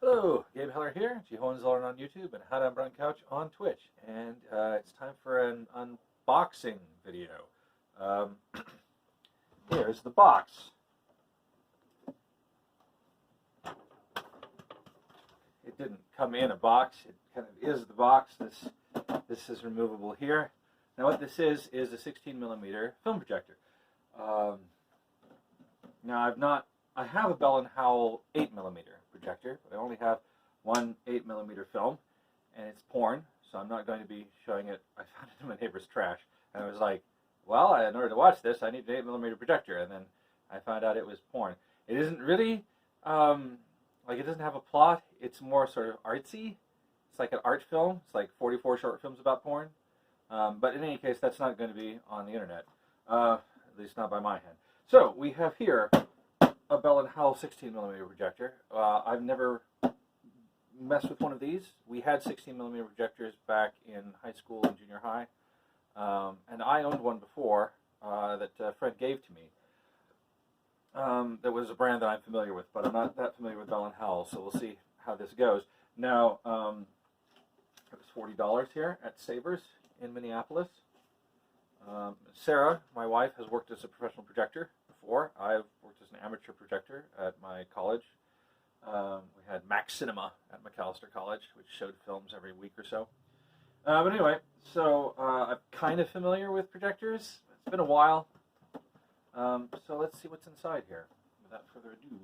Hello, Gabe Heller here, G. Hohenzollern on YouTube and How to Brown Couch on Twitch. And it's time for an unboxing video. Here's the box. It didn't come in a box, it kind of is the box. This is removable here. Now what this is a 16mm film projector. Now I have a Bell & Howell 8mm projector, but I only have one 8mm film, and it's porn, so I'm not going to be showing it. I found it in my neighbor's trash, and I was like, well, in order to watch this, I need an 8mm projector, and then I found out it was porn. It isn't really, it doesn't have a plot. It's more sort of artsy. It's like an art film. It's like 44 short films about porn. But in any case, that's not going to be on the internet, at least not by my hand. So we have here a Bell & Howell 16mm projector. I've never messed with one of these. We had 16mm projectors back in high school and junior high, and I owned one before that a friend gave to me. That was a brand that I'm familiar with, but I'm not that familiar with Bell & Howell, so we'll see how this goes. Now, it was $40 here at Savers in Minneapolis. Sarah, my wife, has worked as a professional projector before. I've worked as an amateur projector at my college. We had Max Cinema at Macalester College, which showed films every week or so. But anyway, so I'm kind of familiar with projectors. It's been a while. So let's see what's inside here, without further ado.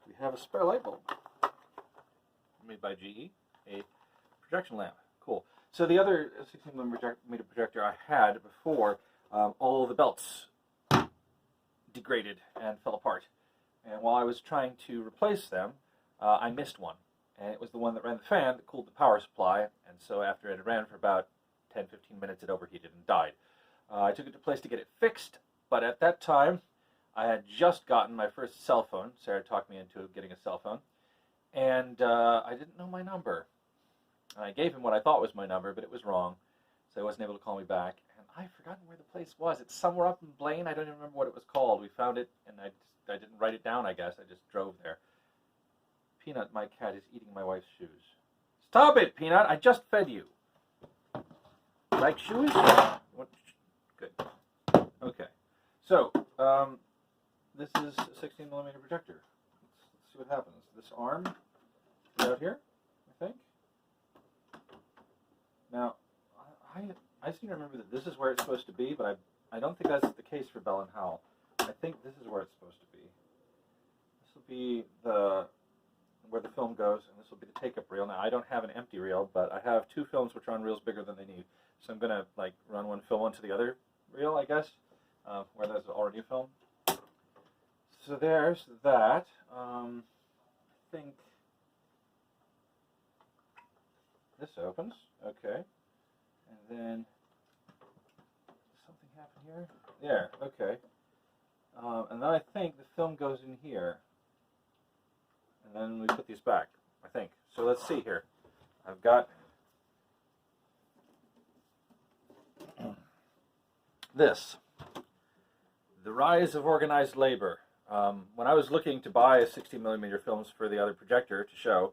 We have a spare light bulb made by GE, a projection lamp. Cool. So the other 16mm projector I had before, all of the belts degraded and fell apart. And while I was trying to replace them, I missed one. And it was the one that ran the fan that cooled the power supply. And so after it had ran for about 10-15 minutes, it overheated and died. I took it to place to get it fixed, but at that time, I had just gotten my first cell phone. Sarah talked me into getting a cell phone. And I didn't know my number. And I gave him what I thought was my number, but it was wrong. So he wasn't able to call me back. And I've forgotten where the place was. It's somewhere up in Blaine. I don't even remember what it was called. We found it, and I didn't write it down, I guess. I just drove there. Peanut, my cat, is eating my wife's shoes. Stop it, Peanut! I just fed you. Like shoes? What? Good. Okay. So, this is a 16mm projector. Let's see what happens. This arm is out here, I think. Now, I seem to remember that this is where it's supposed to be, but I don't think that's the case for Bell & Howell. I think this is where it's supposed to be. This will be where the film goes, and this will be the take-up reel. Now, I don't have an empty reel, but I have two films which are on reels bigger than they need. So I'm going to run one film onto the other reel, I guess, where there's already a film. So there's that. I think this opens. Okay. And then something happened here. There. Okay. And then I think the film goes in here. And then we put these back, I think. So let's see here. I've got this. The Rise of Organized Labor. When I was looking to buy 16mm films for the other projector to show,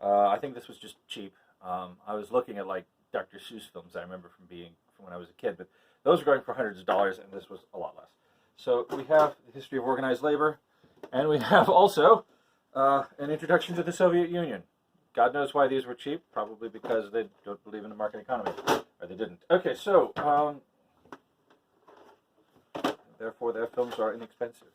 I think this was just cheap. I was looking at like Dr. Seuss films I remember from when I was a kid, but those were going for hundreds of dollars, and this was a lot less. So we have the history of organized labor, and we have also an introduction to the Soviet Union. God knows why these were cheap, probably because they don't believe in the market economy, or they didn't. Okay, so therefore their films are inexpensive.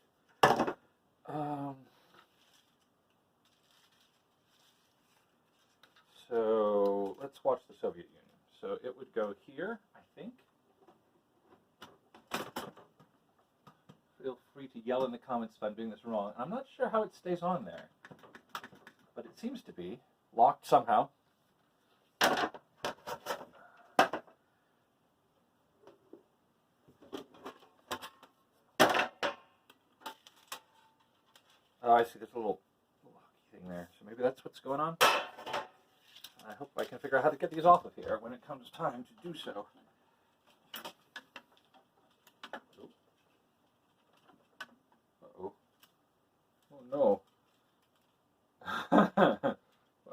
So let's watch the Soviet Union. So it would go here, I think. Feel free to yell in the comments if I'm doing this wrong. I'm not sure how it stays on there, but it seems to be locked somehow. Oh, I see. There's a little locky thing there. So maybe that's what's going on. I hope I can figure out how to get these off of here when it comes time to do so. no. Well,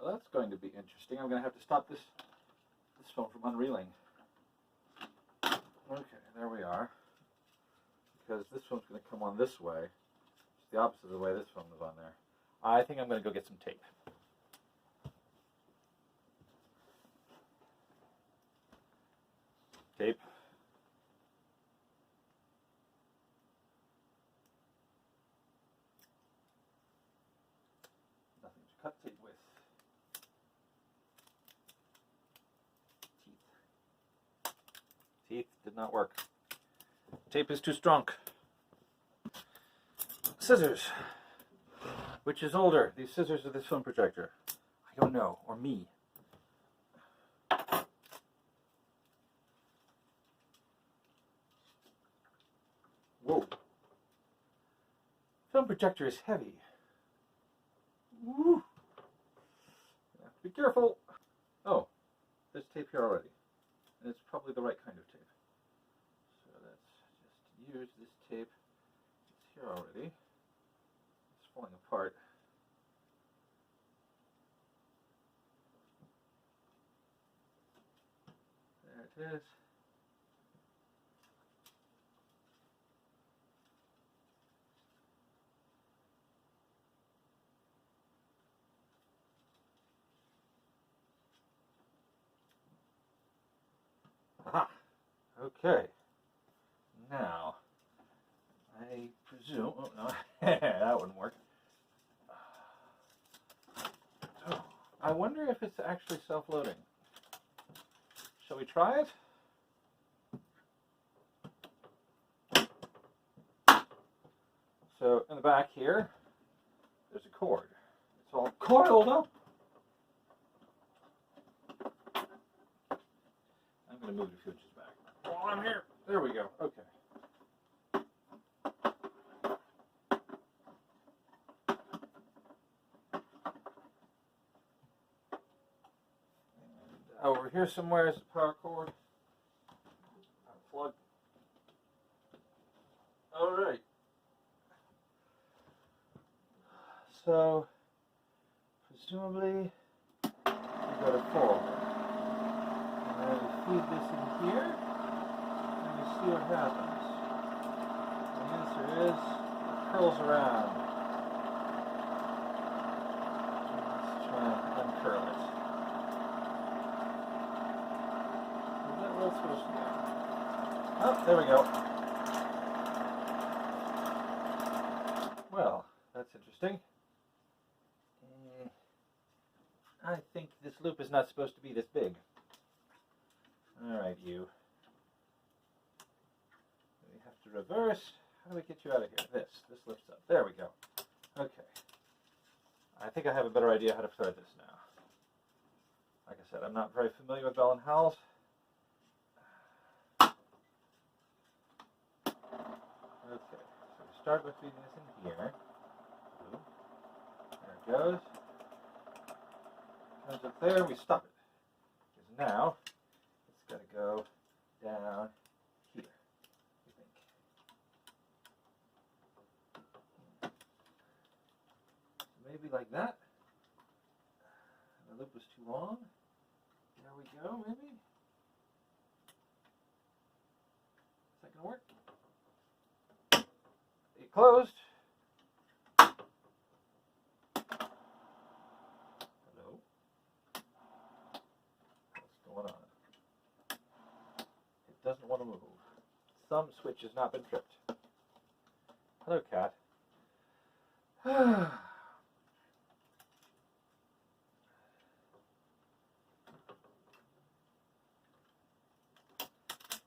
that's going to be interesting. I'm going to have to stop this phone from unreeling. Okay, there we are. Because this one's going to come on this way. It's the opposite of the way this phone was on there. I think I'm going to go get some tape. Tape. Nothing to cut tape with. Teeth did not work. Tape is too strong. Scissors. Which is older, these scissors or this film projector? I don't know. Or me. Whoa. Film projector is heavy. Woo. Be careful. Oh, there's tape here already. And it's probably the right kind of tape. So let's just use this tape. It's here already. It's falling apart. There it is. Aha! Okay. Now, I presume... Oh, no. That wouldn't work. Oh, I wonder if it's actually self-loading. Shall we try it? So, in the back here, there's a cord. It's all coiled up. I'm going to move it a few inches back. While I'm here. There we go. Okay. And over here somewhere is the power cord. Plug. All right. So, presumably, we got a full. And we feed this in here, and we see what happens. The answer is, it curls around. Let's try and uncurl it. Is that what it's supposed to do? Oh, there we go. Well, that's interesting. I think this loop is not supposed to be this big. Alright, you. We have to reverse. How do we get you out of here? This lifts up. There we go. Okay. I think I have a better idea how to thread this now. Like I said, I'm not very familiar with Bell & Howell's. Okay, so we start with feeding this in here. There it goes. Comes up there, we stop it. Because now, it's got to go down here, I think. Maybe like that. The loop was too long. There we go, maybe. Is that going to work? It closed. Hello? What's going on? It doesn't want to move. Some switch has not been tripped. Hello, cat.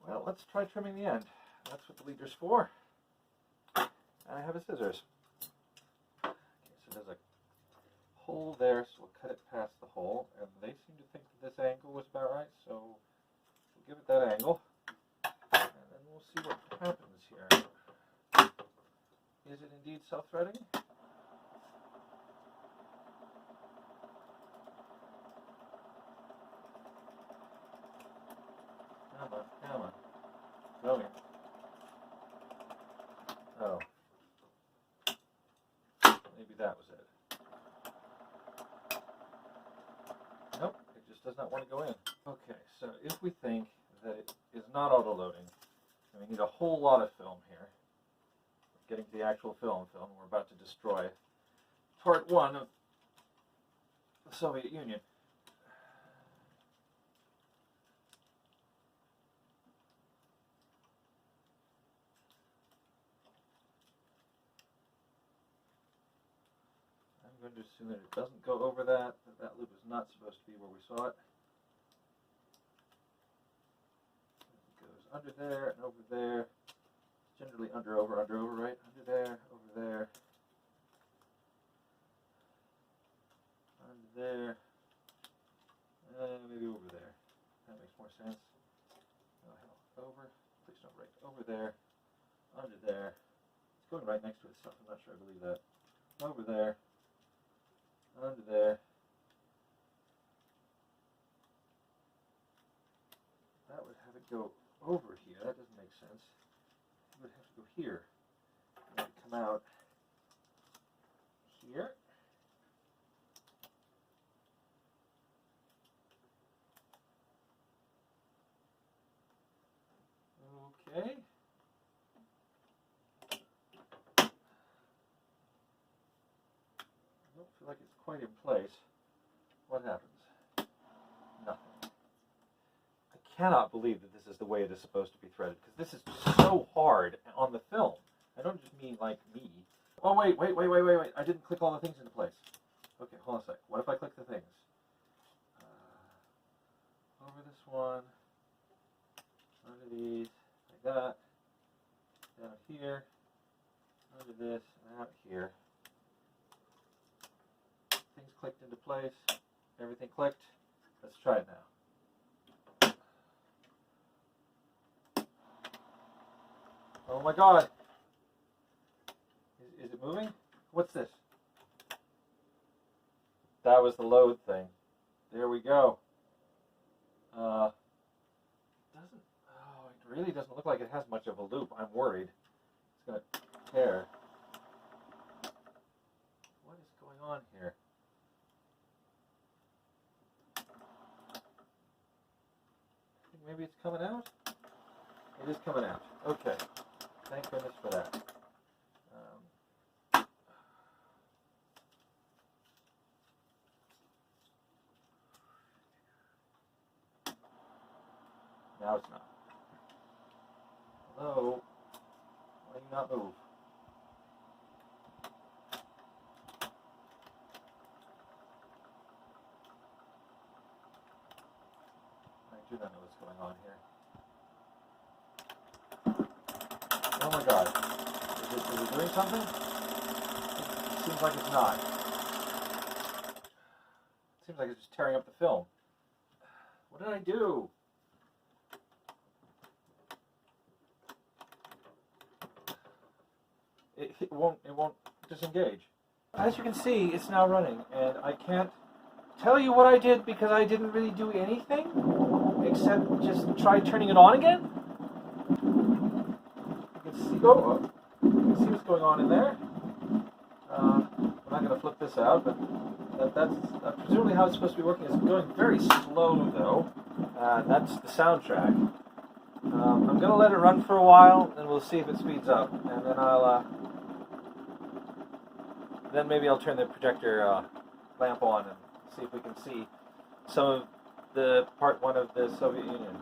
Well, let's try trimming the end. That's what the leader's for. And I have a scissors. Okay, so there's a hole there, so we'll cut it past the hole. And they seem to think that this angle was about right, so we'll give it that angle. And then we'll see what happens here. Is it indeed self-threading? Come on, come on. Go here. Oh. Maybe Maybe that was it. Nope, it just does not want to go in. Okay, so if we think that it is not auto-loading, and we need a whole lot of film here, getting to the actual film, we're about to destroy part one of the Soviet Union. I'm going to assume that it doesn't go over that loop is not supposed to be where we saw it. It goes under there and over there. Generally under, over, right? Under there, over there. Under there. Maybe over there. That makes more sense. Oh, hell. Over. Please don't break. Over there. Under there. It's going right next to itself. I'm not sure I believe that. Over there. Under there. That would have it go over here. That doesn't make sense. It would have to go here. And it would come out here. Okay. I don't feel like it's quite in place. What happens? Nothing. I cannot believe that this is the way it is supposed to be threaded, because this is so hard on the film. I don't just mean like me. Oh, wait. I didn't click all the things into place. Okay, hold on a sec. What if I click the things? Over this one. Under these. Like that. Down here. Under this. And out here. Things clicked into place. Everything clicked. Let's try it now. Oh my god. Is it moving? What's this? That was the load thing. There we go. It really doesn't look like it has much of a loop. I'm worried. It's going to tear. What is going on here? I think maybe it's coming out? It is coming out. Okay. Thank goodness for that. Now it's not. Hello? Why do you not move? I do not know what's going on here. Oh my god. Is it doing something? It seems like it's not. It seems like it's just tearing up the film. What did I do? It won't disengage. As you can see, it's now running, and I can't tell you what I did because I didn't really do anything except just try turning it on again. You can see, you can see what's going on in there. I'm not going to flip this out, but that's presumably how it's supposed to be working. It's going very slow, though. That's the soundtrack. I'm going to let it run for a while, and we'll see if it speeds up, and then then maybe I'll turn the projector lamp on and see if we can see some of the part one of the Soviet Union.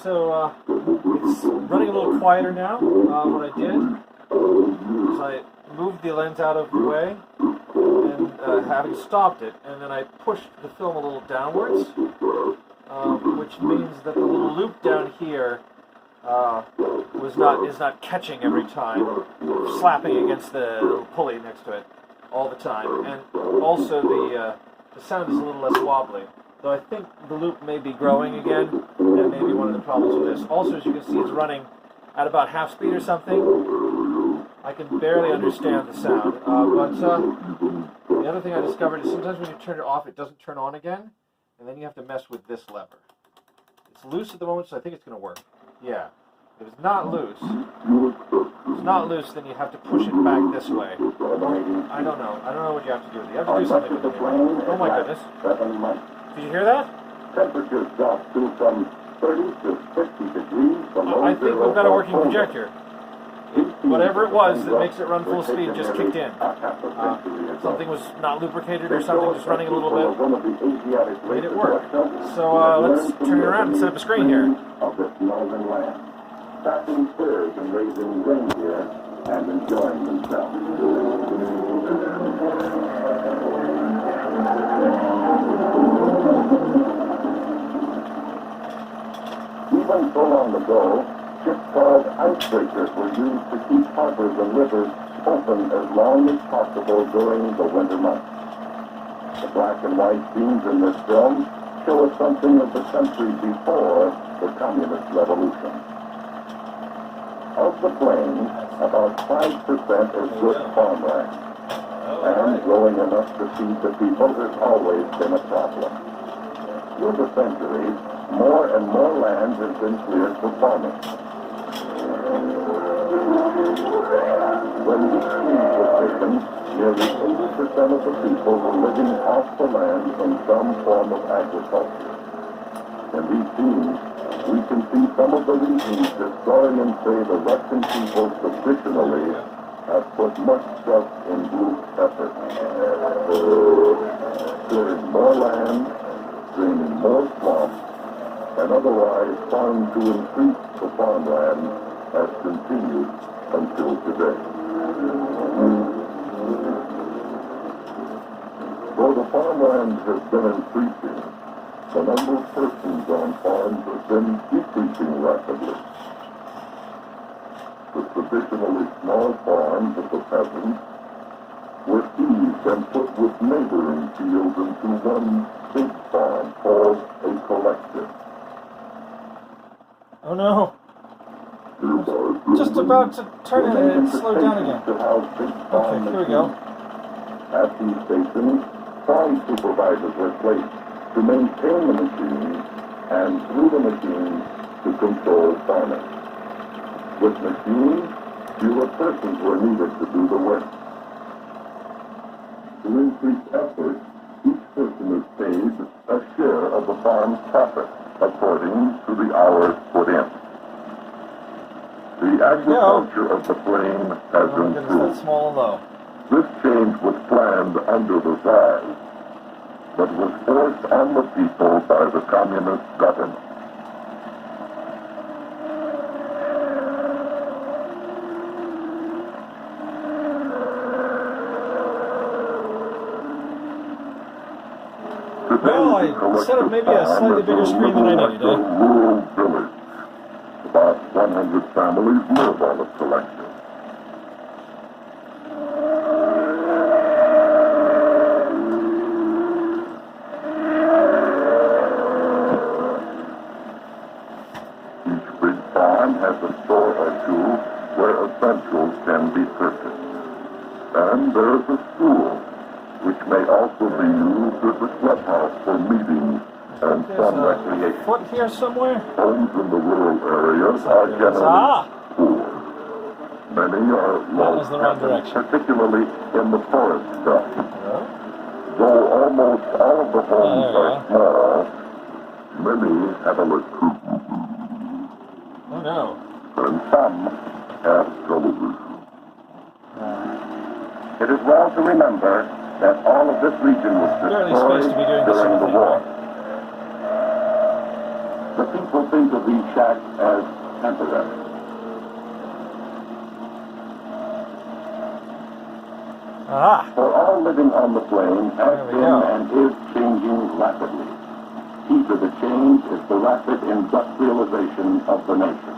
So it's running a little quieter now. What I did is I moved the lens out of the way, and having stopped it, and then I pushed the film a little downwards, which means that the little loop down here is not catching every time, slapping against the little pulley next to it all the time, and also the sound is a little less wobbly. So I think the loop may be growing again. That may be one of the problems with this. Also, as you can see, it's running at about half speed or something. I can barely understand the sound. But the other thing I discovered is sometimes when you turn it off, it doesn't turn on again, and then you have to mess with this lever. It's loose at the moment, so I think it's going to work. Yeah. If it's not loose, it's not loose, then you have to push it back this way. I don't know. I don't know what you have to do. You have to do something with it. Oh my goodness. Did you hear that? Temperatures drop to from 30 to 50 degrees below I think we've got a working projector. Whatever it was that makes it run full speed just kicked in. Something was not lubricated or something, just running a little bit. Made it work. So let's turn it around and set up a screen here. Of this northern land, packing furs and raising reindeer and enjoying themselves. Even so long ago, ships called icebreakers were used to keep harbors and rivers open as long as possible during the winter months. The black and white scenes in this film show us something of the century before the communist revolution. Of the plain, about 5% is good farmland, and growing enough to feed the people has always been a problem. Through the centuries, more and more land has been cleared for farming. When these trees were taken, nearly 80% of the people were living off the land in some form of agriculture. In these scenes, we can see some of the reasons historians say the Russian people traditionally have put much trust in group effort. Clearing more land, draining more swamps, and otherwise farm to increase the farmland has continued until today. Though the farmland has been increasing, the number of persons on farms has been decreasing rapidly. The traditionally small farms of the peasants were seized and put with neighboring fields into one big farm called a collective. Oh no. Just about to turn it and slow down again. Okay, here we go. At these stations, farm supervisors were placed to maintain the machines and through the machines to control farming. With machines, fewer persons were needed to do the work. To increase effort, each person is paid a share of the farm's profit according to the hours put in. The agriculture of the plain has improved. That's small and low. This change was planned under the Tsars, but was forced on the people by the communist government. Well, I set up maybe a slightly bigger screen than I needed, rural village. About 100 families live on the collective. Each big farm has a store or two where essentials can be purchased. And there is a school, which may also be used as a clubhouse for meetings and some recreation. Foot here somewhere? Homes in the rural areas are generally poor. Many are low, particularly in the forest belt. Though almost all of the homes are small, many have electricity. Oh no. And some have television. It is well to remember that all of this region was destroyed during the war. The people think of these shacks as temporary. For all living on the plain has been and is changing rapidly. Key to the change is the rapid industrialization of the nation.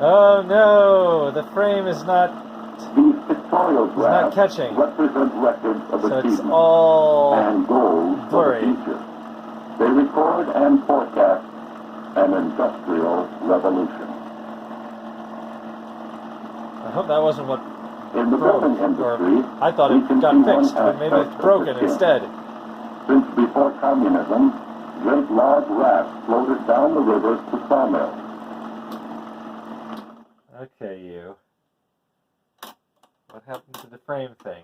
Oh no, the frame is not... These pictorial graphs represent records of achievement and goals for the future. They record and forecast an industrial revolution. I hope that wasn't what in the building industry, I thought it got fixed, but maybe it's broken instead. Since before communism, great log rafts floated down the rivers to sawmills. Okay, you. What happened to the frame thing?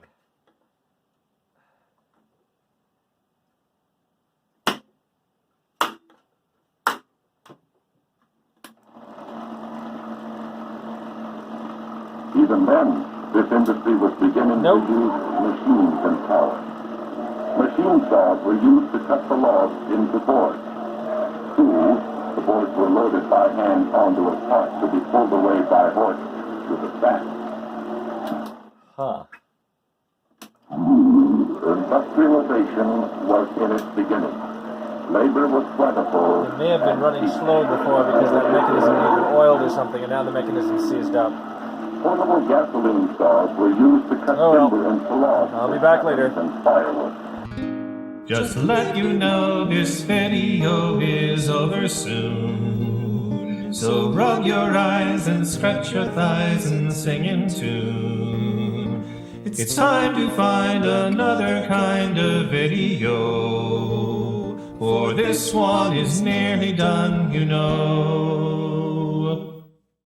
Even then, this industry was beginning Nope. to use machines and power. Machine saws were used to cut the logs into boards. Tools, the boards were loaded by hand onto a cart to be pulled away by horses to the stack. Huh. Industrialization was in its beginning. Labor was plentiful. It may have been running slow before because that mechanism had been oiled or something, and now the mechanism's seized up. Portable gasoline saws were used to cut timber into logs. I'll be back later. And firewood. Just to let you know, this video is over soon. So rub your eyes and scratch your thighs and sing in tune. It's time to find another kind of video, for this one is nearly done, you know.